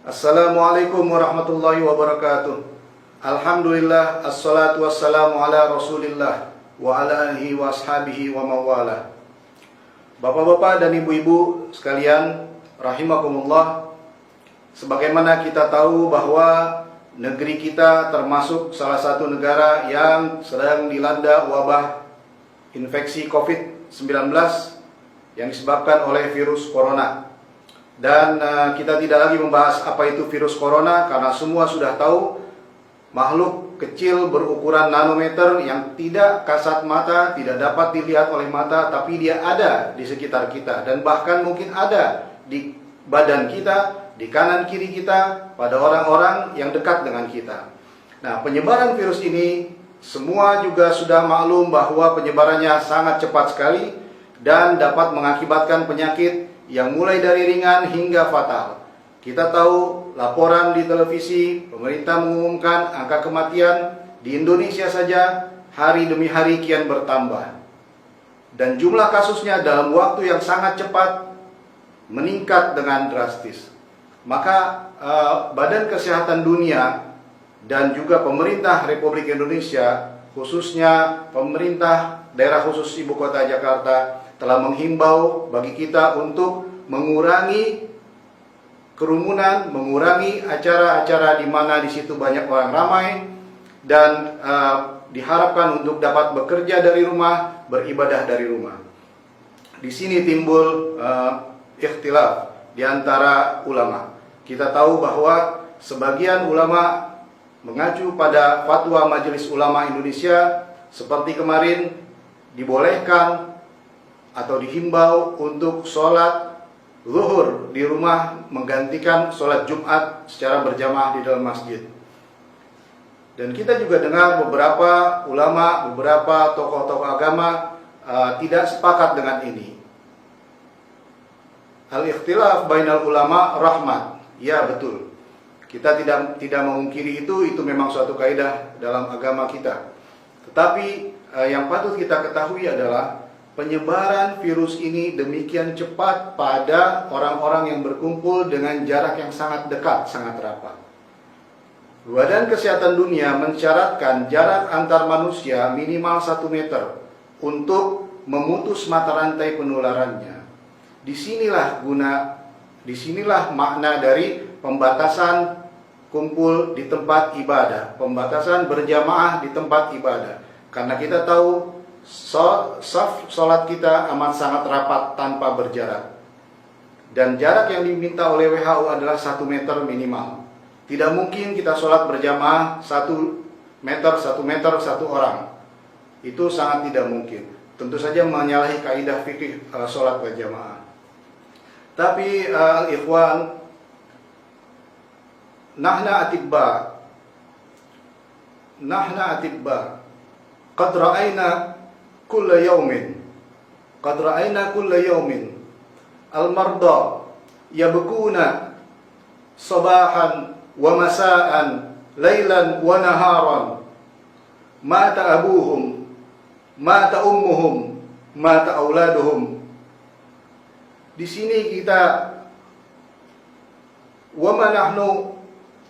Assalamualaikum warahmatullahi wabarakatuh. Alhamdulillah, assalatu wassalamu ala rasulillah wa ala alihi wa ashabihi wa mawalah. Bapak-bapak dan ibu-ibu sekalian, rahimakumullah. Sebagaimana kita tahu bahwa negeri kita termasuk salah satu negara yang sedang dilanda wabah infeksi COVID-19 yang disebabkan oleh virus corona. Dan kita tidak lagi membahas apa itu virus corona karena semua sudah tahu, makhluk kecil berukuran nanometer yang tidak kasat mata, tidak dapat dilihat oleh mata, tapi dia ada di sekitar kita dan bahkan mungkin ada di badan kita, di kanan kiri kita, pada orang-orang yang dekat dengan kita. Nah, penyebaran virus ini semua juga sudah maklum bahwa penyebarannya sangat cepat sekali dan dapat mengakibatkan penyakit yang mulai dari ringan hingga fatal. Kita tahu laporan di televisi, pemerintah mengumumkan angka kematian di Indonesia saja hari demi hari kian bertambah. Dan jumlah kasusnya dalam waktu yang sangat cepat meningkat dengan drastis. Maka Badan Kesehatan Dunia dan juga pemerintah Republik Indonesia, khususnya pemerintah daerah khusus Ibu Kota Jakarta, telah menghimbau bagi kita untuk mengurangi kerumunan, mengurangi acara-acara di mana di situ banyak orang ramai, dan diharapkan untuk dapat bekerja dari rumah, beribadah dari rumah. Di sini timbul ikhtilaf di antara ulama. Kita tahu bahwa sebagian ulama mengacu pada fatwa Majelis Ulama Indonesia seperti kemarin dibolehkan atau dihimbau untuk sholat zuhur di rumah menggantikan sholat Jumat secara berjamaah di dalam masjid. Dan kita juga dengar beberapa ulama, beberapa tokoh-tokoh agama tidak sepakat dengan ini. Al-ikhtilaf bainal ulama rahmat. Ya, betul. Kita tidak memungkiri itu memang suatu kaidah dalam agama kita. Tetapi yang patut kita ketahui adalah penyebaran virus ini demikian cepat pada orang-orang yang berkumpul dengan jarak yang sangat dekat, sangat rapat. Badan Kesehatan Dunia mensyaratkan jarak antar manusia minimal 1 meter untuk memutus mata rantai penularannya. Disinilah makna dari pembatasan kumpul di tempat ibadah, pembatasan berjamaah di tempat ibadah. Karena kita tahu saf sholat kita amat sangat rapat tanpa berjarak. Dan jarak yang diminta oleh WHO adalah 1 meter minimal. Tidak mungkin kita sholat berjamaah 1 meter, 1 orang. Itu sangat tidak mungkin. Tentu saja menyalahi kaidah fikih sholat berjamaah. Tapi ikhwan, nahna atibba qad ra'ayna kulla yawmin al-marda yabkuna sabahan wa masaan laylan wa naharan, mata abuhum, mata ummuhum, mata auladuhum. Di sini kita wa ma nahnu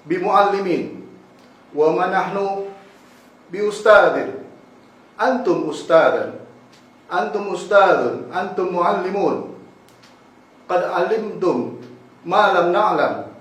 bimuallimin wa ma nahnu biustadin. Antum ustadun, antum muallimun. Qad alimtum ma lam na'lam.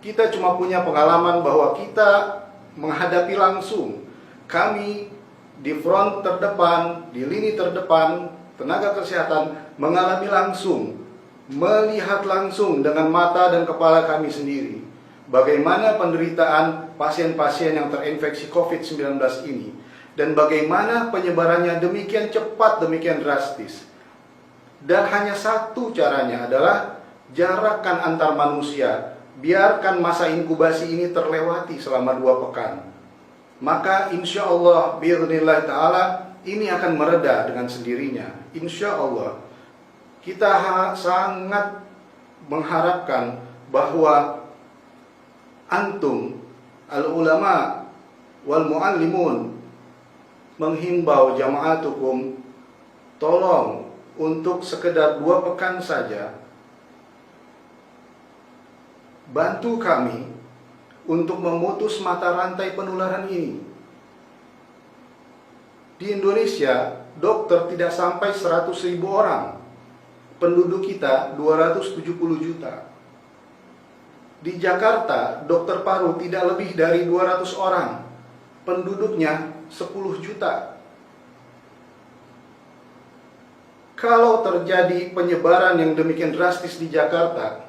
Kita cuma punya pengalaman bahwa kita menghadapi langsung. Kami di front terdepan, di lini terdepan, tenaga kesehatan mengalami langsung, melihat langsung dengan mata dan kepala kami sendiri bagaimana penderitaan pasien-pasien yang terinfeksi COVID-19 ini, dan bagaimana penyebarannya demikian cepat, demikian drastis. Dan hanya satu caranya adalah jarakkan antar manusia, biarkan masa inkubasi ini terlewati selama 2 pekan. Maka insya Allah, bi'idznillah ta'ala, ini akan mereda dengan sendirinya. Insya Allah. Kita sangat mengharapkan bahwa antum al-ulama wal muallimun menghimbau jamaatukum, tolong untuk sekedar 2 pekan saja bantu kami untuk memutus mata rantai penularan ini. Di Indonesia, dokter tidak sampai 100.000 orang. Penduduk kita 270 juta. Di Jakarta, dokter paru tidak lebih dari 200 orang. Penduduknya 10 juta. Kalau terjadi penyebaran yang demikian drastis di Jakarta,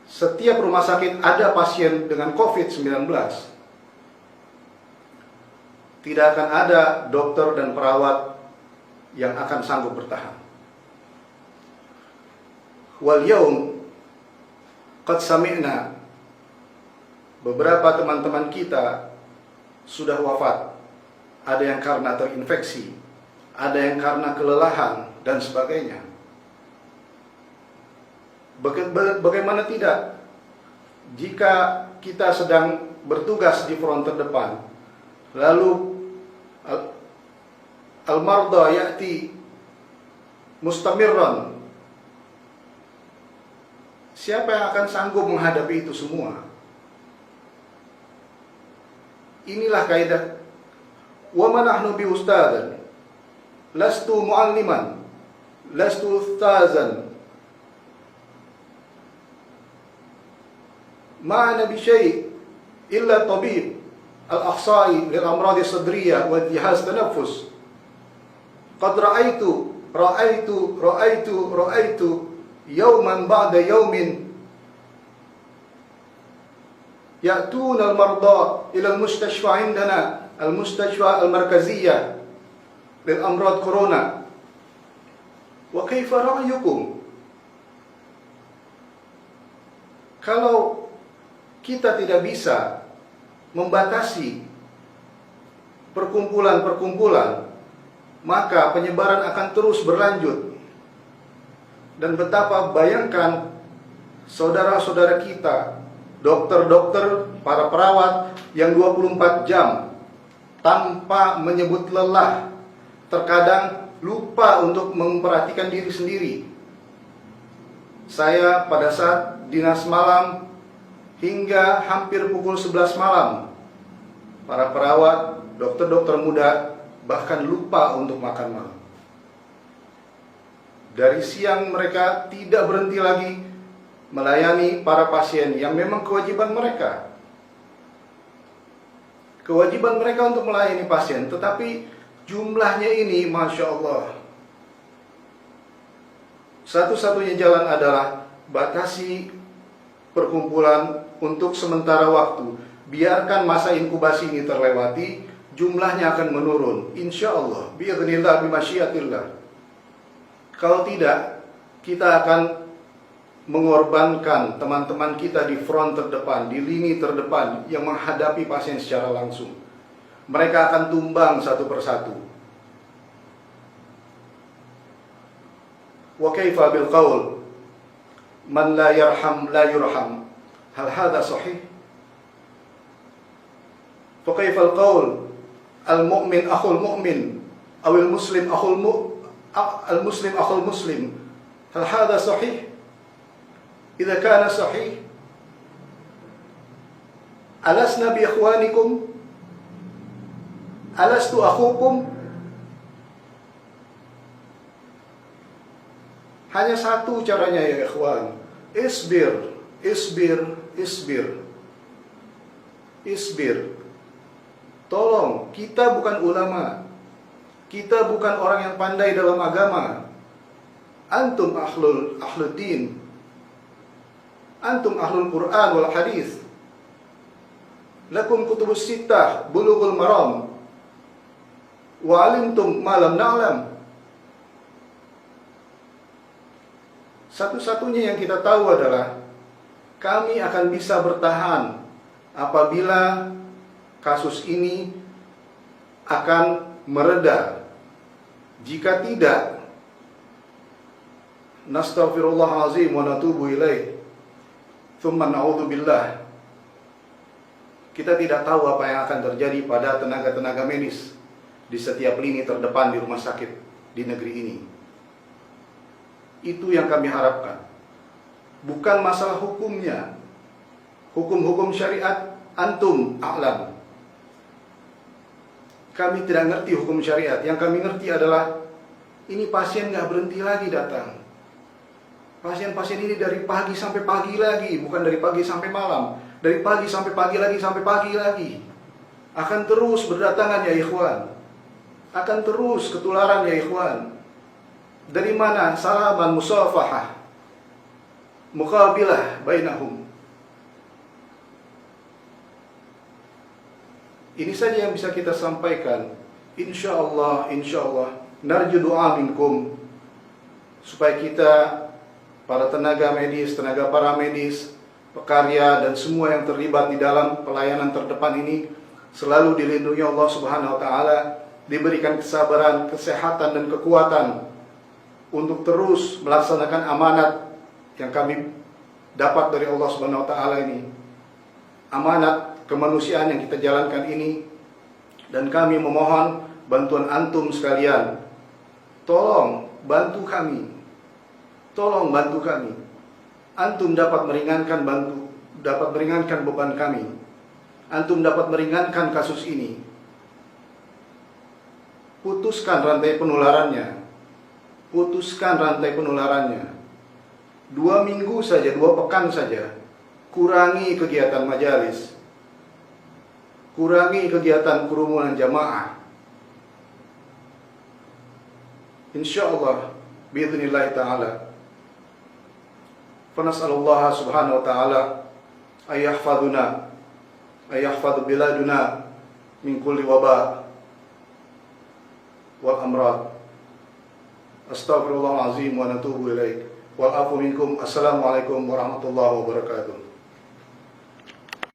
setiap rumah sakit ada pasien dengan COVID-19. Tidak akan ada dokter dan perawat yang akan sanggup bertahan. Wal yaum qad sami'na, beberapa teman-teman kita sudah wafat. Ada yang karena terinfeksi, ada yang karena kelelahan dan sebagainya. Bagaimana tidak jika kita sedang bertugas di front terdepan, lalu al-marda ya'ti mustamirran, siapa yang akan sanggup menghadapi itu semua? Inilah kaidah. Wa ma nahnu bi ustadzan, lastu mualliman, lastu ustazan, ma'ana bi syai' illa tabib al-akhsai lil amrad as-sadriyah wa jihaz tanaffus. Qad ra'aitu yawman ba'da yawmin ya'tuna al-marda ila al-mustashfa 'indana al-mustashfa al-markaziyah lil amrad corona. Wa kaifa ra'yukum? Kalau kita tidak bisa membatasi perkumpulan-perkumpulan, maka penyebaran akan terus berlanjut. Dan betapa, bayangkan saudara-saudara kita, dokter-dokter, para perawat yang 24 jam tanpa menyebut lelah, terkadang lupa untuk memperhatikan diri sendiri. Saya pada saat dinas malam hingga hampir pukul 11 malam, para perawat, dokter-dokter muda bahkan lupa untuk makan malam. Dari siang mereka tidak berhenti lagi melayani para pasien yang memang kewajiban mereka. Kewajiban mereka untuk melayani pasien, tetapi jumlahnya ini, Masya Allah. Satu-satunya jalan adalah batasi perkumpulan untuk sementara waktu. Biarkan masa inkubasi ini terlewati, jumlahnya akan menurun. Insya Allah, bi'idznillah, bimasyiatillah. Kalau tidak, kita akan mengorbankan teman-teman kita di front terdepan, di lini terdepan yang menghadapi pasien secara langsung. Mereka akan tumbang satu persatu. Wa kaifa bil qaul man la yarham la yurham, hal hadha sahih? Fa kaifa al qaul al mu'min akhul mu'min aw al muslim akhul muslim, hal hadha sahih? Idza kana sahih, alasna bi ikhwanikum, alastu akhukum? Hanya satu caranya ya ikhwan. Isbir, isbir, isbir. Isbir. Tolong, kita bukan ulama. Kita bukan orang yang pandai dalam agama. Antum ahlul din. Antum ahlul Quran wal hadis. Lakum kutubus sittah, bulughul maram. Wa alimtum ma lam na'lam. Satu-satunya yang kita tahu adalah kami akan bisa bertahan apabila kasus ini akan mereda. Jika tidak, nastaghfirullahalazim wa natubu ilaih, thumma na'udzubillah. Kita tidak tahu apa yang akan terjadi pada tenaga-tenaga medis di setiap lini terdepan di rumah sakit di negeri ini. Itu yang kami harapkan. bukan masalah hukumnya. Hukum-hukum syariat antum a'lam. Kami tidak ngerti hukum syariat. Yang kami ngerti adalah ini pasien nggak berhenti lagi datang. Pasien-pasien ini dari pagi sampai pagi lagi, bukan dari pagi sampai malam. Dari pagi sampai pagi lagi, sampai pagi lagi. Akan terus berdatangan ya ikhwan. Akan terus ketularan ya ikhwan. Dari mana? Salaman musafahah. Muqabilah bainahum. Ini saja yang bisa kita sampaikan. Insya Allah, narju doa minkum, supaya kita, para tenaga medis, tenaga paramedis, pekarya, dan semua yang terlibat di dalam pelayanan terdepan ini, selalu dilindungi Allah Subhanahu wa Ta'ala, diberikan kesabaran, kesehatan, dan kekuatan untuk terus melaksanakan amanat yang kami dapat dari Allah Subhanahu wa Ta'ala ini. Amanat kemanusiaan yang kita jalankan ini, dan kami memohon bantuan antum sekalian. Tolong bantu kami. Tolong bantu kami. Antum dapat meringankan beban kami. Antum dapat meringankan kasus ini. Putuskan rantai penularannya. Putuskan rantai penularannya. 2 minggu saja, 2 pekan saja. Kurangi kegiatan majalis. Kurangi kegiatan kerumunan jamaah. Insyaallah biidznillah ta'ala. Fanas'alullah subhanahu wa ta'ala ayyahfaduna, ayyahfadu biladuna min kulli waba wal amrad. Astaghfirullahalazim wa natubu ilaik. Wal afu minkum. Assalamualaikum warahmatullahi wabarakatuh.